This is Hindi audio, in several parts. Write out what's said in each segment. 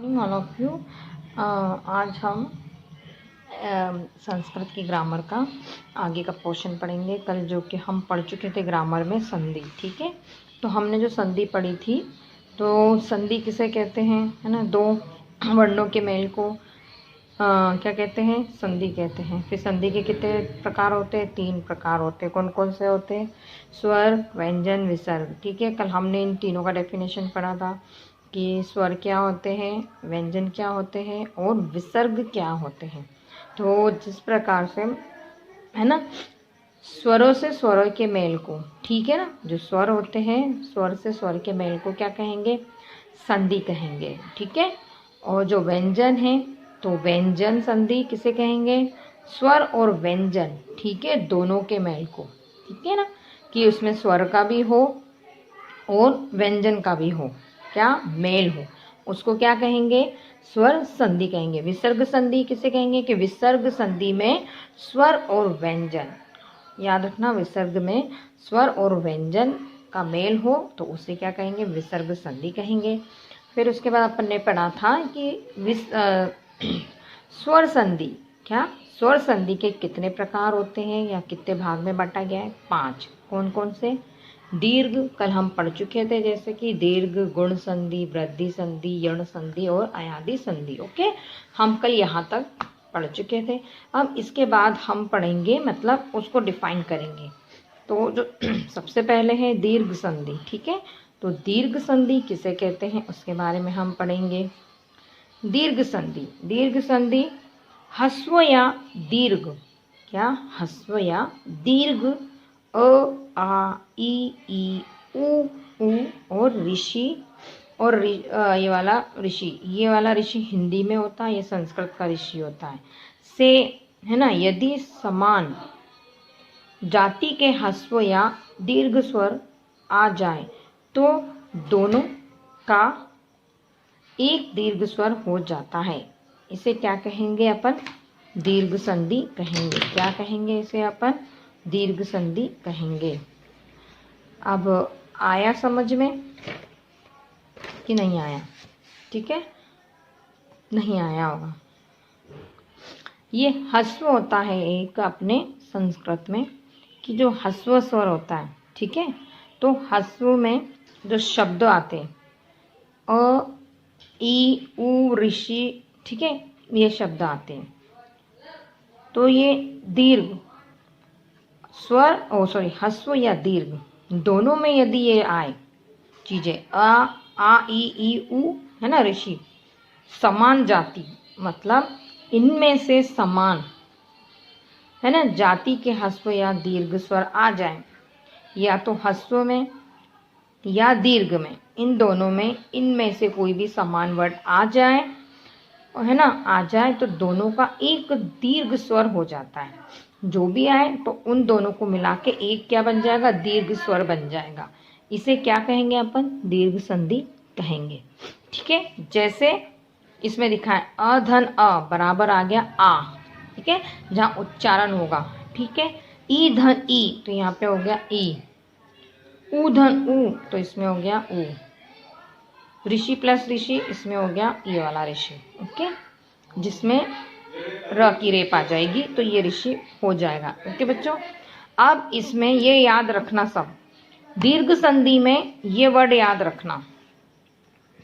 Morning all of you. आज हम संस्कृत की ग्रामर का आगे का पोर्शन पढ़ेंगे। कल जो कि हम पढ़ चुके थे ग्रामर में संधि, ठीक है। तो हमने जो संधि पढ़ी थी, तो संधि किसे कहते हैं, है ना, दो वर्णों के मेल को क्या कहते हैं, संधि कहते हैं। फिर संधि के कितने प्रकार होते हैं, 3 प्रकार होते हैं। कौन कौन से होते हैं, स्वर, व्यंजन, विसर्ग, ठीक है। कल हमने इन तीनों का डेफिनेशन पढ़ा था कि स्वर क्या होते हैं, व्यंजन क्या होते हैं और विसर्ग क्या होते हैं। तो जिस प्रकार से, है ना, स्वरों से स्वरों के मेल को, ठीक है ना, जो स्वर होते हैं स्वर से स्वर के मेल को क्या कहेंगे, संधि कहेंगे, ठीक है। और जो व्यंजन है तो व्यंजन संधि किसे कहेंगे, स्वर और व्यंजन, ठीक है, दोनों के मेल को, ठीक है ना, कि उसमें स्वर का भी हो और व्यंजन का भी हो, क्या मेल हो, उसको क्या कहेंगे, स्वर संधि कहेंगे। विसर्ग संधि किसे कहेंगे, कि विसर्ग संधि में स्वर और व्यंजन, याद रखना, विसर्ग में स्वर और व्यंजन का मेल हो तो उसे क्या कहेंगे, विसर्ग संधि कहेंगे। फिर उसके बाद अपन ने पढ़ा था कि स्वर संधि, क्या, स्वर संधि के कितने प्रकार होते हैं या कितने भाग में बांटा गया है, 5। कौन कौन से, दीर्घ कल हम पढ़ चुके थे, जैसे कि दीर्घ, गुण संधि, वृद्धि संधि, यण संधि और अयादि संधि। ओके, हम कल यहाँ तक पढ़ चुके थे। अब इसके बाद हम पढ़ेंगे, मतलब उसको डिफाइन करेंगे। तो जो सबसे पहले है दीर्घ संधि, ठीक है। तो दीर्घ संधि किसे कहते हैं उसके बारे में हम पढ़ेंगे। दीर्घ संधि, दीर्घ संधि ह्रस्व या दीर्घ, क्या, ह्रस्व या दीर्घ, अ, आ, ई, उ और ऋषि, और ये वाला ऋषि हिंदी में होता है, ये संस्कृत का ऋषि होता है, से, है ना। यदि समान जाति के ह्रस्व या दीर्घ स्वर आ जाए तो दोनों का एक दीर्घ स्वर हो जाता है। इसे क्या कहेंगे अपन, दीर्घ संधि कहेंगे। क्या कहेंगे इसे अपन, दीर्घ संधि कहेंगे। अब आया समझ में कि नहीं आया, ठीक है, नहीं आया होगा। ये ह्रस्व होता है एक अपने संस्कृत में, कि जो ह्रस्व स्वर होता है, ठीक है। तो ह्रस्व में जो शब्द आते हैं, अ, ई, उ, ऋषि, ठीक है, ये शब्द आते हैं। तो ये दीर्घ स्वर, ह्रस्व या दीर्घ दोनों में यदि ये आए चीजें, आ, ई, उ, है ना, ऋषि, समान जाति, मतलब इनमें से समान, है ना, जाति के ह्रस्व या दीर्घ स्वर आ जाए, या तो ह्रस्व में या दीर्घ में, इन दोनों में, इनमें से कोई भी समान वर्ड आ जाए, है ना, आ जाए तो दोनों का एक दीर्घ स्वर हो जाता है। जो भी आए तो उन दोनों को मिला के एक क्या बन जाएगा, दीर्घ स्वर बन जाएगा। इसे क्या कहेंगे अपन, दीर्घ संधि कहेंगे, ठीक है। जैसे इसमें दिखा है, अधन अ बराबर आ गया आ, ठीक है, जहाँ उच्चारण होगा, ठीक है। ई धन ई, तो यहाँ पे हो गया ई। उ धन उ, तो इसमें हो गया उ। ऋषि प्लस ऋषि, इसमें हो गया ये वाला ऋषि, ओके, जिसमें र की रेप आ जाएगी तो ये ऋषि हो जाएगा। ओके बच्चों, अब इसमें ये याद रखना, सब दीर्घ संधि में ये वर्ड याद रखना,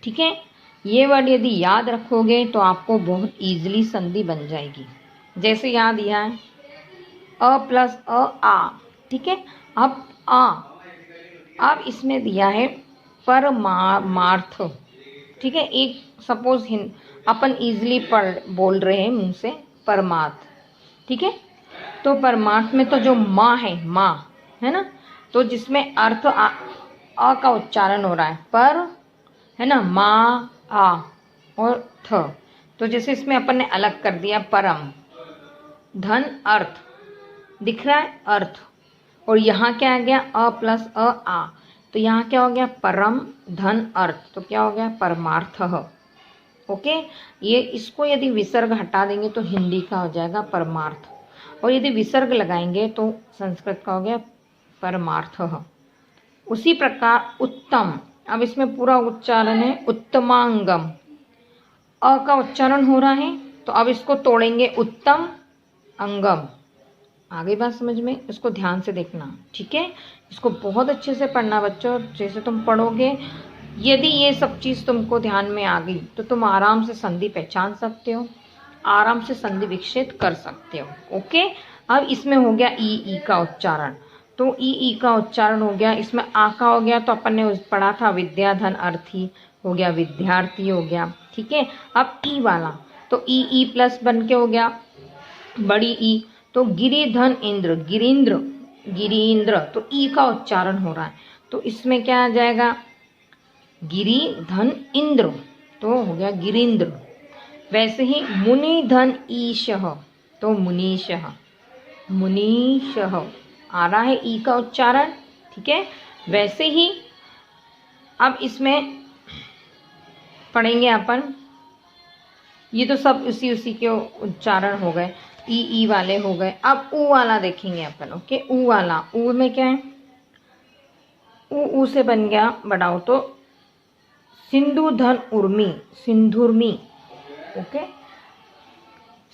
ठीक है। ये वर्ड यदि याद रखोगे तो आपको बहुत इजीली संधि बन जाएगी। जैसे यहाँ दिया है अ प्लस अ आ, ठीक है। अब आ, अब इसमें दिया है परमार्थ, ठीक है। एक सपोज अपन इजीली बोल रहे हैं मुंह से, परमार्थ, ठीक है। तो परमार्थ में तो जो माँ है, माँ, है ना, तो जिसमें अर्थ अ का उच्चारण हो रहा है, पर, है ना, माँ, आ और थ, तो जैसे इसमें अपन ने अलग कर दिया, परम, धन, अर्थ दिख रहा है, अर्थ, और यहाँ क्या आ गया, अ प्लस अ आ, तो यहाँ क्या हो गया, परम धन अर्थ, तो क्या हो गया, परमार्थ। ओके, ये इसको यदि विसर्ग हटा देंगे तो हिंदी का हो जाएगा परमार्थ, और यदि विसर्ग लगाएंगे तो संस्कृत का हो गया परमार्थ। उसी प्रकार उत्तम, अब इसमें पूरा उच्चारण है उत्तमांगम, अ का उच्चारण हो रहा है, तो अब इसको तोड़ेंगे उत्तम अंगम। आगे बात समझ में, इसको ध्यान से देखना, ठीक है। इसको बहुत अच्छे से पढ़ना बच्चों, जैसे तुम पढ़ोगे, यदि ये सब चीज़ तुमको ध्यान में आ गई तो तुम आराम से संधि पहचान सकते हो, आराम से संधि विकसित कर सकते हो। ओके, अब इसमें हो गया ई का उच्चारण, तो ई का उच्चारण हो गया। इसमें आ का हो गया, तो अपन ने पढ़ा था विद्याधन अर्थी हो गया, विद्यार्थी हो गया, ठीक है। अब ई वाला, तो ई प्लस बन के हो गया बड़ी ई, तो गिरिधन इंद्र, गिरीन्द्र, गिरीन्द्र, तो ई का उच्चारण हो रहा है, तो इसमें क्या आ जाएगा, गिरी धन इंद्र, तो हो गया गिरीन्द्र। वैसे ही मुनि धन ईशः, तो मुनीशः, मुनीशः आ रहा है ई का उच्चारण, ठीक है। वैसे ही अब इसमें पढ़ेंगे अपन, ये तो सब उसी के उच्चारण हो गए, ई वाले हो गए। अब ऊ वाला देखेंगे अपन, ओके। ऊ वाला, ऊ में क्या है, ऊ से बन गया बढ़ाओ तो सिंधु धन उर्मी, सिंधुर्मी, ओके।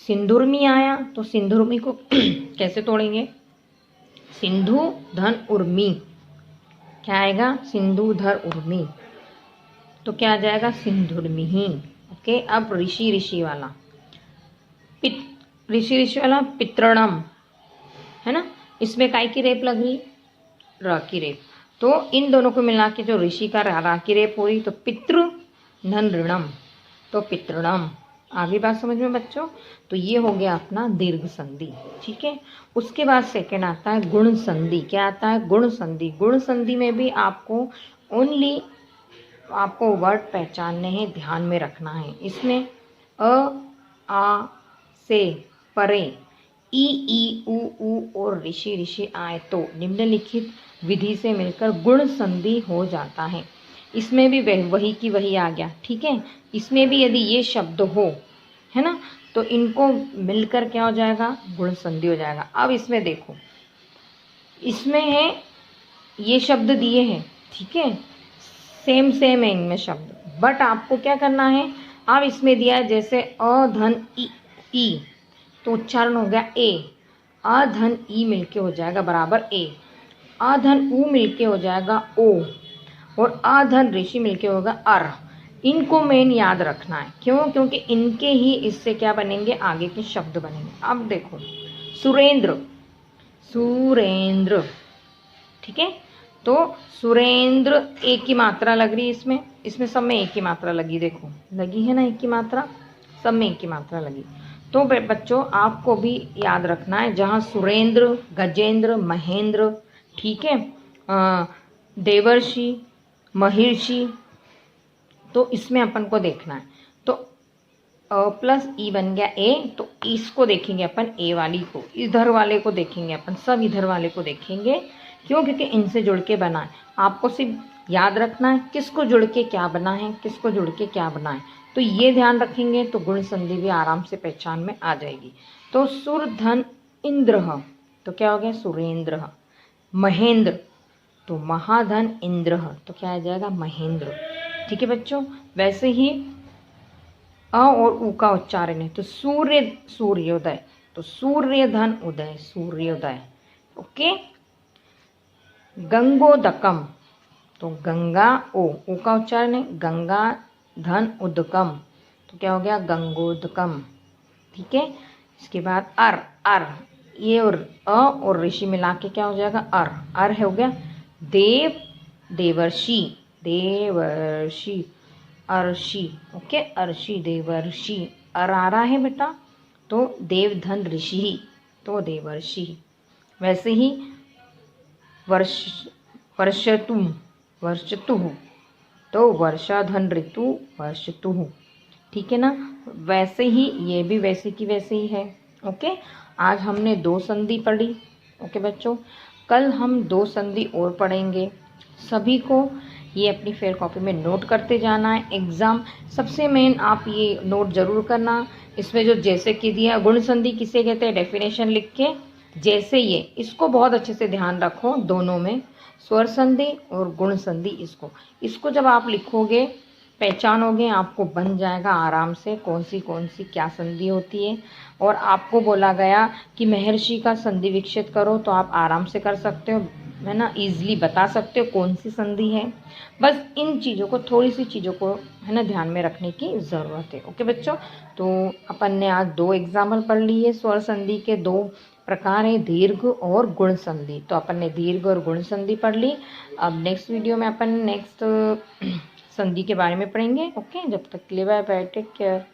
सिंधुर्मी आया, तो सिंधुर्मी को कैसे तोड़ेंगे, सिंधु धन उर्मी, क्या आएगा, सिंधु धर उर्मी, तो क्या आ जाएगा, सिंधुर्मी ही। ओके, अब ऋषि वाला, ऋषि वाला पितृणम है ना, इसमें काय की रेप लग रही, र की रेप, तो इन दोनों को मिला के जो ऋषि का रा की रेप हो रही, तो पितृ धन ऋणम, तो पितृणम। आगे बात समझ में बच्चों, तो ये हो गया अपना दीर्घ संधि, ठीक है। उसके बाद सेकंड आता है गुण संधि। क्या आता है, गुण संधि। गुण संधि में भी आपको ओनली आपको वर्ड पहचानने हैं, ध्यान में रखना है। इसमें अ आ से परे ई ऊ और ऋषि आए तो निम्नलिखित विधि से मिलकर गुण संधि हो जाता है। इसमें भी वही की वही आ गया, ठीक है। इसमें भी यदि ये शब्द हो, है ना, तो इनको मिलकर क्या हो जाएगा, गुण संधि हो जाएगा। अब इसमें देखो, इसमें है ये शब्द दिए हैं, ठीक है, सेम है इनमें शब्द, बट आपको क्या करना है, अब इसमें दिया है जैसे अधन ई, तो उच्चारण हो गया ए, अधन ई मिलके हो जाएगा बराबर ए, अधन ऊ मिलके हो जाएगा ओ, और अधन ऋषि मिलके होगा अर। इनको मेन याद रखना है, क्यों, क्योंकि इनके ही इससे क्या बनेंगे, आगे के शब्द बनेंगे। अब देखो सुरेंद्र, सुरेंद्र, ठीक है, तो सुरेंद्र एक की मात्रा लग रही है, इसमें सब में एक की मात्रा लगी, देखो लगी है ना एक की मात्रा, सब में एक की मात्रा लगी। तो बच्चों आपको भी याद रखना है, जहाँ सुरेंद्र, गजेंद्र, महेंद्र, ठीक है, देवर्षि, महिर्षि, तो इसमें अपन को देखना है। तो अ प्लस ई बन गया ए, तो इसको देखेंगे अपन, ए वाली को, इधर वाले को देखेंगे अपन, सब इधर वाले को देखेंगे, क्यों, क्योंकि इनसे जुड़ के बना है। आपको सिर्फ याद रखना है किसको जुड़ के क्या बना है, किसको जुड़ के क्या बना है, तो ये ध्यान रखेंगे तो गुण संधि भी आराम से पहचान में आ जाएगी। तो सुर धन इंद्र, तो क्या हो गया, सुरेंद्र। महेंद्र, तो महाधन इंद्र, तो क्या आ जाएगा, महेंद्र, ठीक है बच्चों। वैसे ही अ और उ का उच्चारण है, तो सूर्य, सूर्योदय, तो सूर्य धन उदय, सूर्योदय, ओके। गंगोदकम, तो गंगा, ओ का उच्चारण है, गंगा धन उदकम, तो क्या हो गया, गंगोदकम, ठीक है। इसके बाद अर, अर, ये और अ और ऋषि मिला के क्या हो जाएगा, अर, अर हो गया देव, देवर्षि, देवर्षि, अर्षि, ओके, अर्षि, देवर्षि, अर आ रहा है बेटा, तो देव धन ऋषि, तो देवर्षि। वैसे ही वर्षतु, वर्षतु, तो वर्षा धन ऋतु, वर्षतु, ठीक है ना। वैसे ही ये भी वैसे की वैसे ही है, ओके। आज हमने 2 संधि पढ़ी, ओके बच्चों। कल हम 2 संधि और पढ़ेंगे। सभी को ये अपनी फेयर कॉपी में नोट करते जाना है। एग्ज़ाम सबसे मेन आप ये नोट ज़रूर करना, इसमें जो जैसे कि दिया, गुण संधि किसे कहते हैं, डेफिनेशन लिख के जैसे ये, इसको बहुत अच्छे से ध्यान रखो, दोनों में स्वर संधि और गुण संधि, इसको जब आप लिखोगे पहचानोगे आपको बन जाएगा आराम से कौन सी क्या संधि होती है। और आपको बोला गया कि महर्षि का संधि विकसित करो, तो आप आराम से कर सकते हो, है ना, ईजिली बता सकते हो कौन सी संधि है। बस इन चीज़ों को, थोड़ी सी चीज़ों को, है ना, ध्यान में रखने की ज़रूरत है। ओके बच्चों, तो अपन ने आज 2 एग्जाम्पल पढ़ लिए स्वर संधि के। 2 प्रकार है, दीर्घ और गुण संधि। तो अपन ने दीर्घ और गुण संधि पढ़ ली। अब नेक्स्ट वीडियो में अपन नेक्स्ट संधि के बारे में पढ़ेंगे। ओके, जब तक के लिए बाय बाय, टेक केयर।